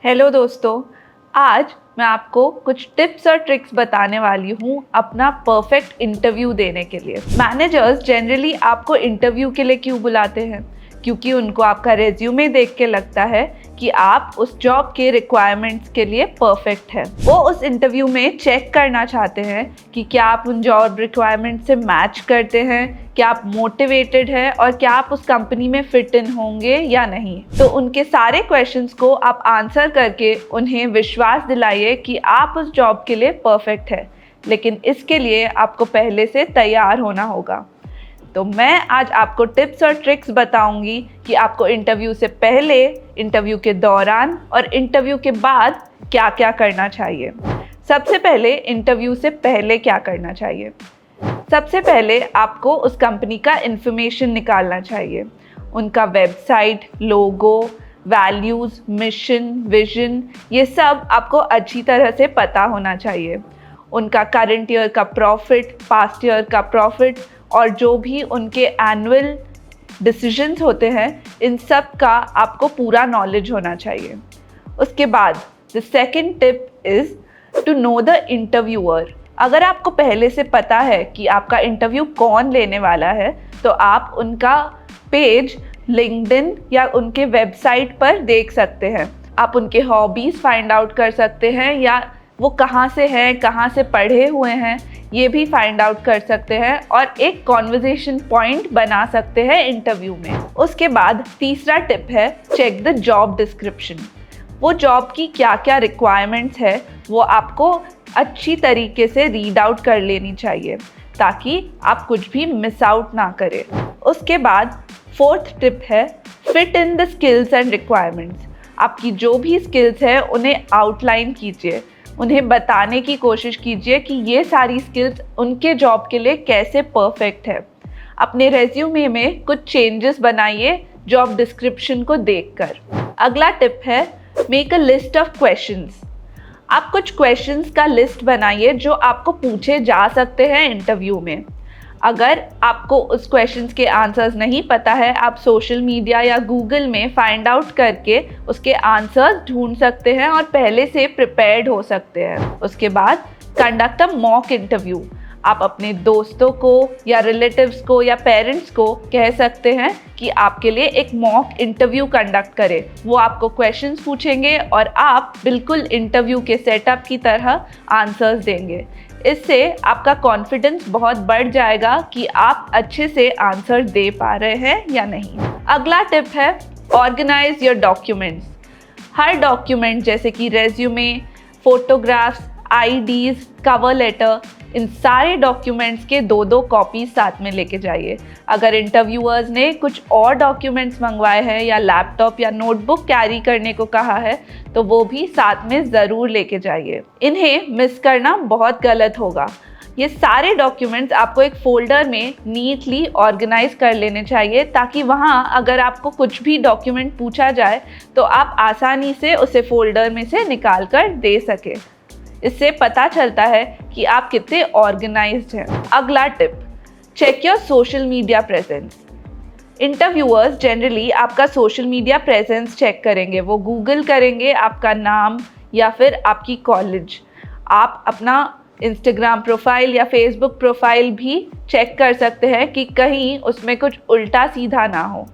Hello दोस्तों, आज मैं आपको कुछ टिप्स और ट्रिक्स बताने वाली हूँ अपना परफेक्ट इंटरव्यू देने के लिए। मैनेजर्स जनरली आपको इंटरव्यू के लिए क्यों बुलाते हैं? क्योंकि उनको आपका रेज्यूमे देख के लगता है कि आप उस जॉब के रिक्वायरमेंट्स के लिए परफेक्ट हैं। वो उस इंटरव्यू में चेक करना चाहते हैं कि क्या आप उन जॉब रिक्वायरमेंट से मैच करते हैं, क्या आप मोटिवेटेड हैं और क्या आप उस कंपनी में फिट इन होंगे या नहीं। तो उनके सारे क्वेश्चंस को आप आंसर करके उन्हें विश्वास दिलाइए कि आप उस जॉब के लिए परफेक्ट है। लेकिन इसके लिए आपको पहले से तैयार होना होगा। तो मैं आज आपको टिप्स और ट्रिक्स बताऊंगी कि आपको इंटरव्यू से पहले, इंटरव्यू के दौरान और इंटरव्यू के बाद क्या क्या करना चाहिए। सबसे पहले इंटरव्यू से पहले क्या करना चाहिए? सबसे पहले आपको उस कंपनी का इन्फॉर्मेशन निकालना चाहिए। उनका वेबसाइट, लोगो, वैल्यूज़, मिशन, विजन, ये सब आपको अच्छी तरह से पता होना चाहिए। उनका करंट ईयर का प्रॉफिट, पास्ट ईयर का प्रॉफिट और जो भी उनके एनुअल डिसीजंस होते हैं, इन सब का आपको पूरा नॉलेज होना चाहिए। उसके बाद the second tip is to know the interviewer. अगर आपको पहले से पता है कि आपका इंटरव्यू कौन लेने वाला है, तो आप उनका पेज लिंक्डइन या उनके वेबसाइट पर देख सकते हैं। आप उनके हॉबीज़ फाइंड आउट कर सकते हैं या वो कहाँ से हैं, कहाँ से पढ़े हुए हैं, ये भी फाइंड आउट कर सकते हैं और एक कॉन्वर्जेशन पॉइंट बना सकते हैं इंटरव्यू में। उसके बाद तीसरा टिप है चेक द जॉब डिस्क्रिप्शन। वो जॉब की क्या क्या रिक्वायरमेंट्स है वो आपको अच्छी तरीके से रीड आउट कर लेनी चाहिए ताकि आप कुछ भी मिस आउट ना करें। उसके बाद फोर्थ टिप है fit in the skills and requirements. आपकी जो भी स्किल्स है उन्हें आउटलाइन कीजिए, उन्हें बताने की कोशिश कीजिए कि ये सारी स्किल्स उनके जॉब के लिए कैसे परफेक्ट है। अपने रेज्यूमे में कुछ चेंजेस बनाइए जॉब डिस्क्रिप्शन को देखकर। अगला टिप है make a list of questions. आप कुछ क्वेश्चंस का लिस्ट बनाइए जो आपको पूछे जा सकते हैं इंटरव्यू में। अगर आपको उस क्वेश्चंस के आंसर्स नहीं पता है, आप सोशल मीडिया या गूगल में फाइंड आउट करके उसके आंसर्स ढूंढ सकते हैं और पहले से प्रिपेयर्ड हो सकते हैं। उसके बाद कंडक्ट अ मॉक इंटरव्यू। आप अपने दोस्तों को या रिलेटिव्स को या पेरेंट्स को कह सकते हैं कि आपके लिए एक मॉक इंटरव्यू कंडक्ट करें। वो आपको क्वेश्चंस पूछेंगे और आप बिल्कुल इंटरव्यू के सेटअप की तरह आंसर्स देंगे। इससे आपका कॉन्फिडेंस बहुत बढ़ जाएगा कि आप अच्छे से आंसर दे पा रहे हैं या नहीं। अगला टिप है ऑर्गेनाइज योर डॉक्यूमेंट्स। हर डॉक्यूमेंट जैसे कि resume, photographs, IDs, cover letter, इन सारे डॉक्यूमेंट्स के दो कॉपीज साथ में लेके जाइए। अगर इंटरव्यूअर्स ने कुछ और डॉक्यूमेंट्स मंगवाए हैं या लैपटॉप या नोटबुक कैरी करने को कहा है तो वो भी साथ में ज़रूर लेके जाइए। इन्हें मिस करना बहुत गलत होगा। ये सारे डॉक्यूमेंट्स आपको एक फ़ोल्डर में नीटली ऑर्गेनाइज कर लेने चाहिए ताकि वहाँ अगर आपको कुछ भी डॉक्यूमेंट पूछा जाए तो आप आसानी से उसे फ़ोल्डर में से निकाल कर दे सकें। इससे पता चलता है कि आप कितने ऑर्गेनाइज्ड हैं। अगला tip check your social media presence. Interviewers generally आपका सोशल मीडिया प्रेजेंस चेक करेंगे। वो गूगल करेंगे आपका नाम या फिर आपकी कॉलेज। आप अपना इंस्टाग्राम प्रोफाइल या फेसबुक प्रोफाइल भी चेक कर सकते हैं कि कहीं उसमें कुछ उल्टा सीधा ना हो।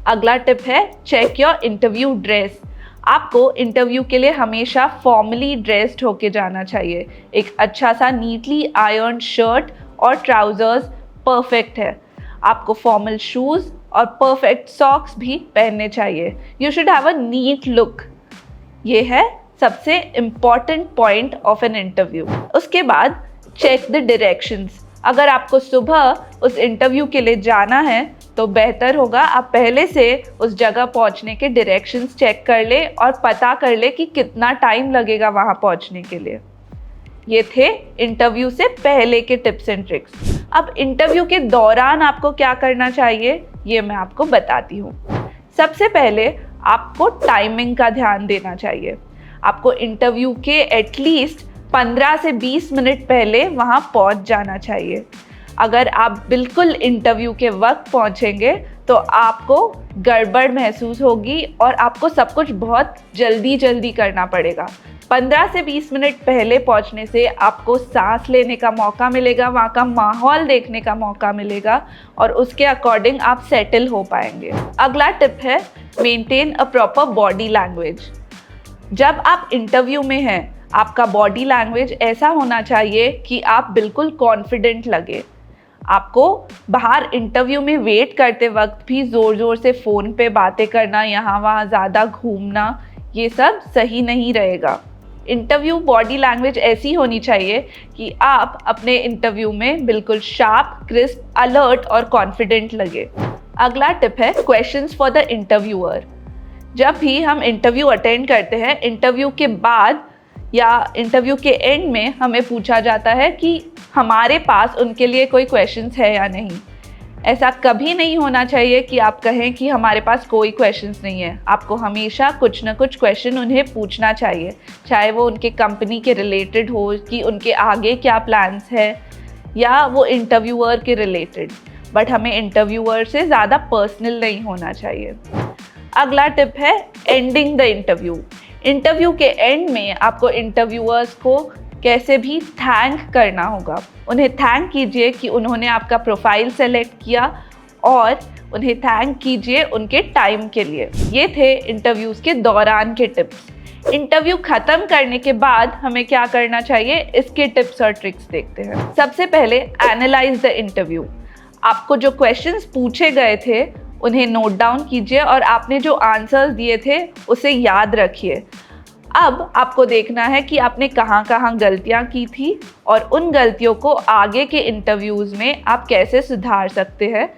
अगला टिप है चेक योर इंटरव्यू ड्रेस। आपको इंटरव्यू के लिए हमेशा फॉर्मली ड्रेस्ड होके जाना चाहिए। एक अच्छा सा नीटली आयर्न शर्ट और ट्राउजर्स परफेक्ट है। आपको फॉर्मल शूज़ और परफेक्ट सॉक्स भी पहनने चाहिए। You should have a neat look. ये है सबसे important point of an interview. उसके बाद चेक द डायरेक्शंस। अगर आपको सुबह उस इंटरव्यू के लिए जाना है तो बेहतर होगा आप पहले से उस जगह पहुंचने के डायरेक्शंस चेक कर ले और पता कर ले कि कितना टाइम लगेगा वहां पहुंचने के लिए। ये थे इंटरव्यू से पहले के टिप्स एंड ट्रिक्स। अब इंटरव्यू के दौरान आपको क्या करना चाहिए ये मैं आपको बताती हूँ। सबसे पहले आपको टाइमिंग का ध्यान देना चाहिए। आपको इंटरव्यू के एटलीस्ट 15 से 20 मिनट पहले वहाँ पहुँच जाना चाहिए। अगर आप बिल्कुल इंटरव्यू के वक्त पहुँचेंगे तो आपको गड़बड़ महसूस होगी और आपको सब कुछ बहुत जल्दी करना पड़ेगा। 15 से 20 मिनट पहले पहुंचने से आपको सांस लेने का मौका मिलेगा, वहाँ का माहौल देखने का मौका मिलेगा और उसके अकॉर्डिंग आप सेटल हो पाएंगे। अगला टिप है maintain a proper body language. जब आप इंटरव्यू में हैं, आपका बॉडी लैंग्वेज ऐसा होना चाहिए कि आप बिल्कुल कॉन्फिडेंट लगे। आपको बाहर इंटरव्यू में वेट करते वक्त भी ज़ोर से फ़ोन पे बातें करना, यहाँ वहाँ ज़्यादा घूमना, ये सब सही नहीं रहेगा। इंटरव्यू बॉडी लैंग्वेज ऐसी होनी चाहिए कि आप अपने इंटरव्यू में बिल्कुल शार्प, क्रिस्प, अलर्ट और कॉन्फिडेंट लगे। अगला टिप है क्वेश्चंस फॉर द इंटरव्यूअर। जब भी हम इंटरव्यू अटेंड करते हैं, इंटरव्यू के बाद या इंटरव्यू के एंड में हमें पूछा जाता है कि हमारे पास उनके लिए कोई क्वेश्चंस है या नहीं। ऐसा कभी नहीं होना चाहिए कि आप कहें कि हमारे पास कोई क्वेश्चंस नहीं है। आपको हमेशा कुछ ना कुछ क्वेश्चन उन्हें पूछना चाहिए, चाहे वो उनके कंपनी के रिलेटेड हो कि उनके आगे क्या प्लान्स है या वो इंटरव्यूअर के रिलेटेड, बट हमें इंटरव्यूअर से ज़्यादा पर्सनल नहीं होना चाहिए। अगला टिप है एंडिंग द इंटरव्यू। इंटरव्यू के एंड में आपको इंटरव्यूअर्स को कैसे भी थैंक करना होगा। उन्हें थैंक कीजिए कि उन्होंने आपका प्रोफाइल सेलेक्ट किया और उन्हें थैंक कीजिए उनके टाइम के लिए। ये थे इंटरव्यूज़ के दौरान के टिप्स। इंटरव्यू ख़त्म करने के बाद हमें क्या करना चाहिए, इसके टिप्स और ट्रिक्स देखते हैं। सबसे पहले एनालाइज द इंटरव्यू। आपको जो क्वेश्चंस पूछे गए थे उन्हें नोट डाउन कीजिए और आपने जो आंसर्स दिए थे उसे याद रखिए। अब आपको देखना है कि आपने कहाँ गलतियाँ की थी और उन गलतियों को आगे के इंटरव्यूज़ में आप कैसे सुधार सकते हैं,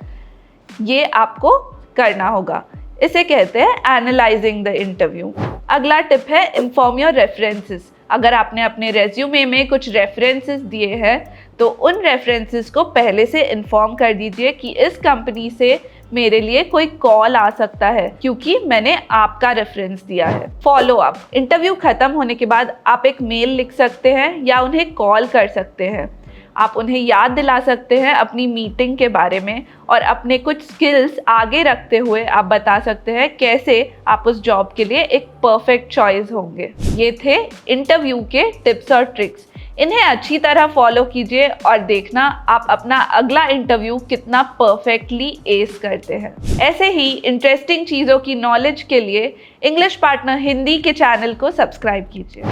ये आपको करना होगा। इसे कहते हैं एनालाइजिंग द इंटरव्यू। अगला टिप है इन्फॉर्म योर रेफरेंसेस। अगर आपने अपने रेज्यूमे में कुछ रेफरेंसेस दिए हैं तो उन रेफरेंसेस को पहले से इन्फॉर्म कर दीजिए कि इस कंपनी से मेरे लिए कोई कॉल आ सकता है क्योंकि मैंने आपका रेफरेंस दिया है। Follow up. इंटरव्यू ख़त्म होने के बाद आप एक मेल लिख सकते हैं या उन्हें कॉल कर सकते हैं। आप उन्हें याद दिला सकते हैं अपनी मीटिंग के बारे में और अपने कुछ स्किल्स आगे रखते हुए आप बता सकते हैं कैसे आप उस जॉब के लिए एक परफेक्ट चॉइस होंगे। ये थे इंटरव्यू के टिप्स और ट्रिक्स। इन्हें अच्छी तरह फॉलो कीजिए और देखना आप अपना अगला इंटरव्यू कितना परफेक्टली एस करते हैं। ऐसे ही इंटरेस्टिंग चीज़ों की नॉलेज के लिए इंग्लिश पार्टनर हिंदी के चैनल को सब्सक्राइब कीजिए।